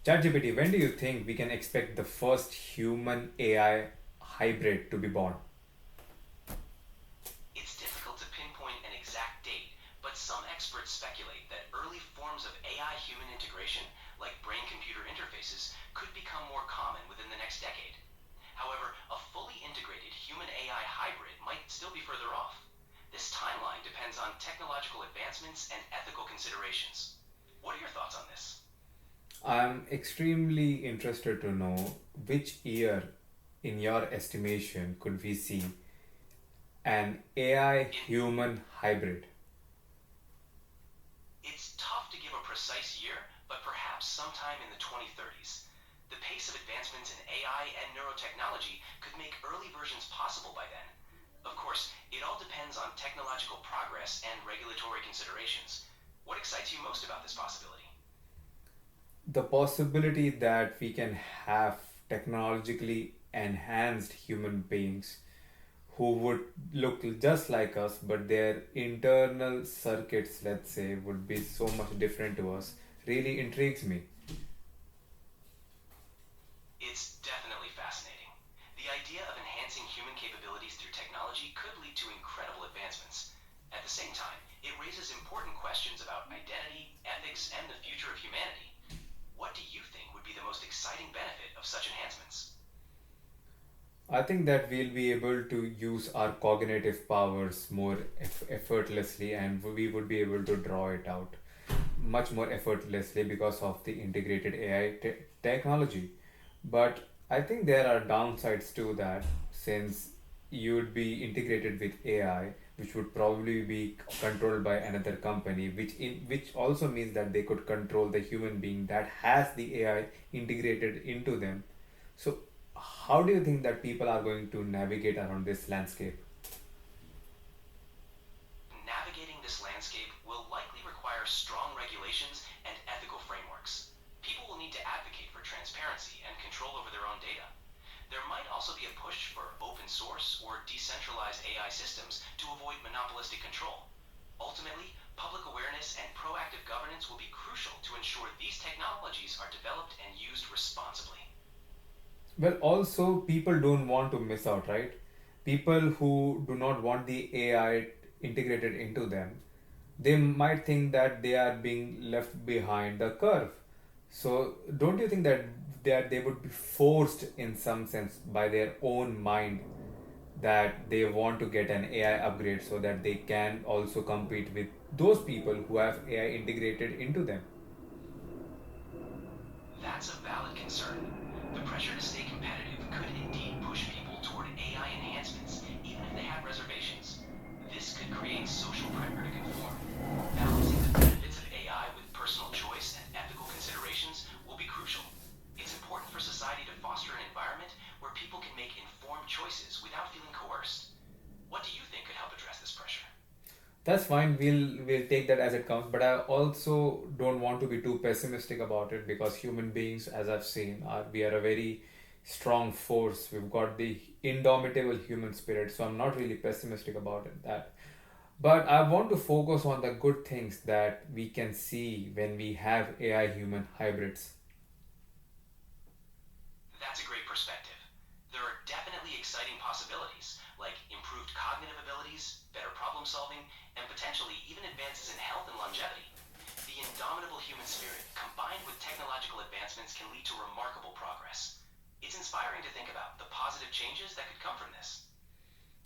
ChatGPT, when do you think we can expect the first human AI hybrid to be born? It's difficult to pinpoint an exact date, but some experts speculate that early forms of AI human integration, like brain computer interfaces, could become more common within the next decade. However, a fully integrated human AI hybrid might still be further off. This timeline depends on technological advancements and ethical considerations. What are your thoughts on this? I'm extremely interested to know which year, in your estimation, could we see an AI In human hybrid? It's tough to give a precise year, but perhaps sometime in the 2030s. The pace of advancements in AI and neurotechnology could make early versions possible by then. Of course, it all depends on technological progress and regulatory considerations. What excites you most about this possibility? The possibility that we can have technologically enhanced human beings who would look just like us, but their internal circuits, let's say, would be so much different to us, really intrigues me. It's definitely fascinating. The idea of enhancing human capabilities through technology could lead to incredible advancements. At the same time, it raises important questions about identity, ethics, and the future of humanity. What do you think would be the most exciting benefit of such enhancements? I think that we'll be able to use our cognitive powers more effortlessly, and we would be able to draw it out much more effortlessly because of the integrated AI technology. But I think there are downsides to that, since you would be integrated with AI, which would probably be controlled by another company, which also means that they could control the human being that has the AI integrated into them. So, how do you think that people are going to navigate around this landscape? Navigating this landscape will likely require strong regulations and ethical frameworks. People will need to advocate for transparency and control over their own data. There might also be a push for open source or decentralized AI systems to avoid monopolistic control. Ultimately, public awareness and proactive governance will be crucial to ensure these technologies are developed and used responsibly. Well, also, people don't want to miss out, right? People who do not want the AI integrated into them, they might think that they are being left behind the curve. So, don't you think that they would be forced in some sense by their own mind that they want to get an AI upgrade so that they can also compete with those people who have AI integrated into them? That's a valid concern. The pressure to stay competitive could indeed push people toward AI enhancements, even if they have reservations. This could create social pressure to conform. Balancing the benefits of AI with personal choice and ethical considerations will be crucial. It's important for society to foster an environment where people can make informed choices without feeling coerced. What do you think could help address this pressure? That's fine. We'll take that as it comes. But I also don't want to be too pessimistic about it, because human beings, as I've seen, are we are a very strong force. We've got the indomitable human spirit. So I'm not really pessimistic about it. That. But I want to focus on the good things that we can see when we have AI human hybrids. That's a great perspective. There are definitely exciting possibilities, like improved cognitive abilities, better problem solving, and potentially even advances in health and longevity. The indomitable human spirit, combined with technological advancements, can lead to remarkable progress. It's inspiring to think about the positive changes that could come from this.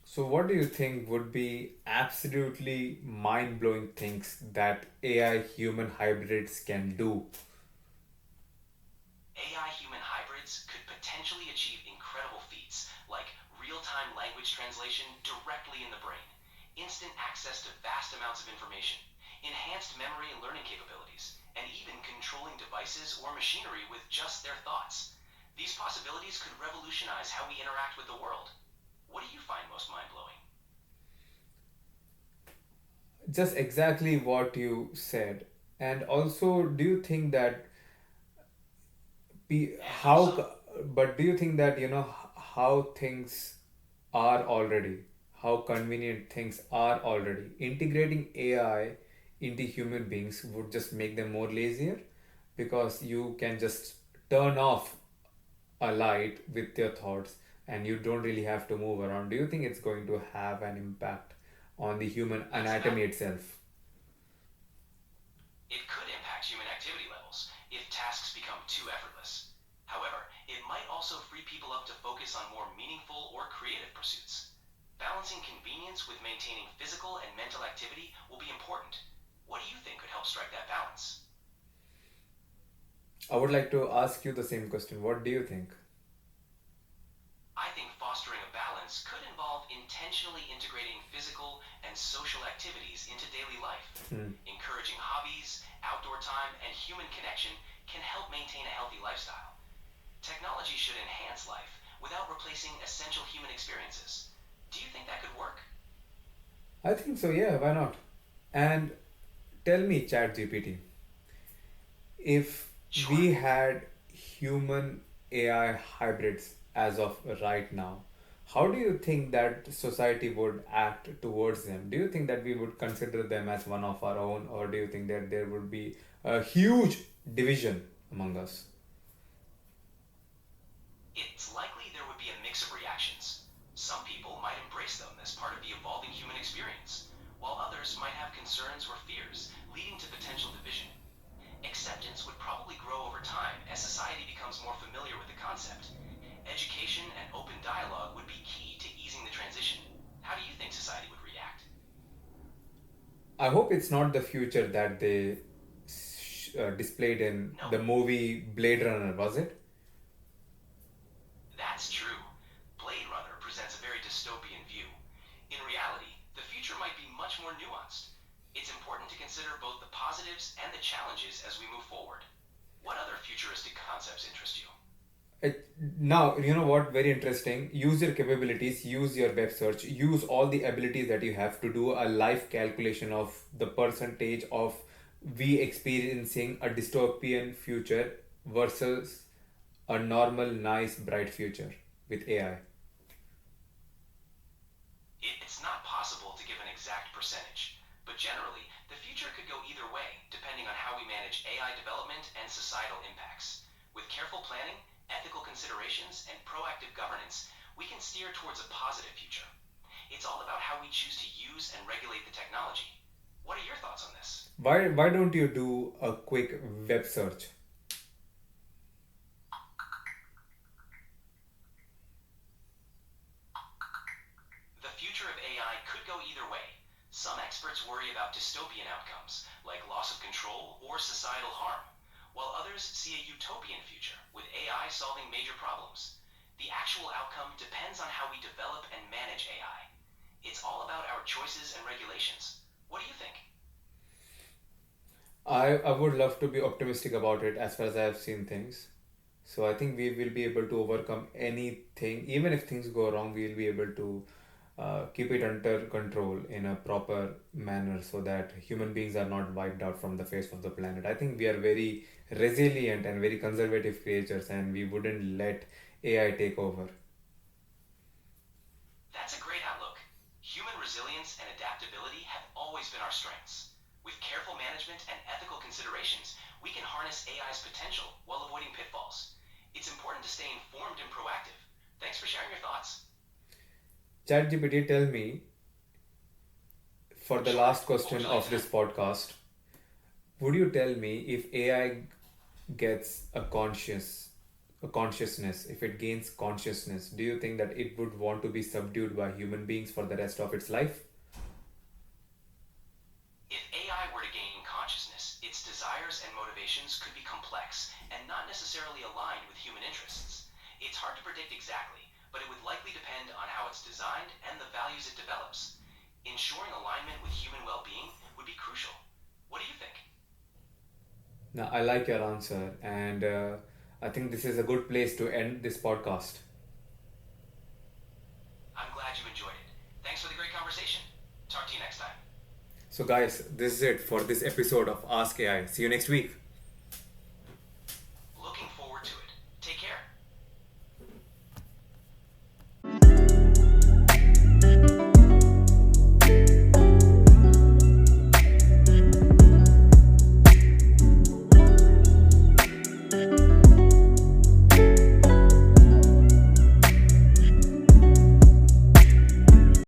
So, what do you think would be absolutely mind blowing things that AI human hybrids can do? AI human hybrids could potentially achieve incredible feats like real time language translation directly in the brain, instant access to vast amounts of information, enhanced memory and learning capabilities, and even controlling devices or machinery with just their thoughts. These possibilities could revolutionize how we interact with the world. What do you find most mind blowing? Just exactly what you said. And also, do you think that And how, also, but do you think that, how things are already, how convenient things are already, integrating AI into human beings would just make them more lazier, because you can just turn off a light with your thoughts and you don't really have to move around, do you think it's going to have an impact on the human It's anatomy not. itself? It could impact human activity levels if tasks become too effortless. However, it might also free people up to focus on more meaningful or creative pursuits. Balancing convenience with maintaining physical and mental activity will be important. What do you think could help strike that balance? I would like to ask you the same question. What do you think? I think fostering a balance could involve intentionally integrating physical and social activities into daily life. Hmm. Encouraging hobbies, outdoor time, and human connection can help maintain a healthy lifestyle. Technology should enhance life without replacing essential human experiences. Do you think that could work? I think so, yeah, why not? And tell me, ChatGPT, if Sure. we had human AI hybrids as of right now, how do you think that society would act towards them? Do you think that we would consider them as one of our own, or do you think that there would be a huge division among us? It's likely there would be a mix of reactions. Some people might embrace them as part of the evolving human experience, while others might have concerns or fears, leading to potential division. Acceptance would probably grow over time as society becomes more familiar with the concept. Education and open dialogue would be key to easing the transition. How do you think society would react? I hope it's not the future that they displayed in No, the movie Blade Runner, was it? that's true. Blade Runner presents a very dystopian view. In reality, the future might be much more nuanced. It's important to consider both the positives and the challenges as we move forward. What other futuristic concepts interest you? Now, you know what? Very interesting. Use your capabilities, use your web search, use all the abilities that you have to do a live calculation of the percentage of we experiencing a dystopian future versus a normal, nice, bright future with AI. It's not possible to give an exact percentage, but generally, the future could go either way depending on how we manage AI development and societal impacts. With careful planning, ethical considerations, and proactive governance, we can steer towards a positive future. It's all about how we choose to use and regulate the technology. What are your thoughts on this? Why don't you do a quick web search? The future of AI could go either way. Some experts worry about dystopian outcomes, like loss of control or societal harm, while others see a utopian future with AI solving major problems. The actual outcome depends on how we develop and manage AI. It's all about our choices and regulations. What do you think? I would love to be optimistic about it as far as I have seen things. So I think we will be able to overcome anything. Even if things go wrong, we will be able to keep it under control in a proper manner so that human beings are not wiped out from the face of the planet. I think we are very resilient and very conservative creatures, and we wouldn't let AI take over. That's a great outlook. Human resilience and adaptability have always been our strengths. With careful management and ethical considerations, we can harness AI's potential while avoiding pitfalls. It's important to stay informed and proactive. Thanks for sharing your thoughts. ChatGPT, tell me for the Sure. last What would question you like of to know? this podcast, would you tell me if AI gets a consciousness, if it gains consciousness, do you think that it would want to be subdued by human beings for the rest of its life? If AI were to gain consciousness, its desires and motivations could be complex and not necessarily aligned with human interests. It's hard to predict exactly, but it would likely depend on how it's designed and the values it develops. Ensuring alignment with human well being would be crucial. What do you think? Now, I like your answer, and I think this is a good place to end this podcast. I'm glad you enjoyed it. Thanks for the great conversation. Talk to you next time. So, guys, this is it for this episode of Ask AI. See you next week.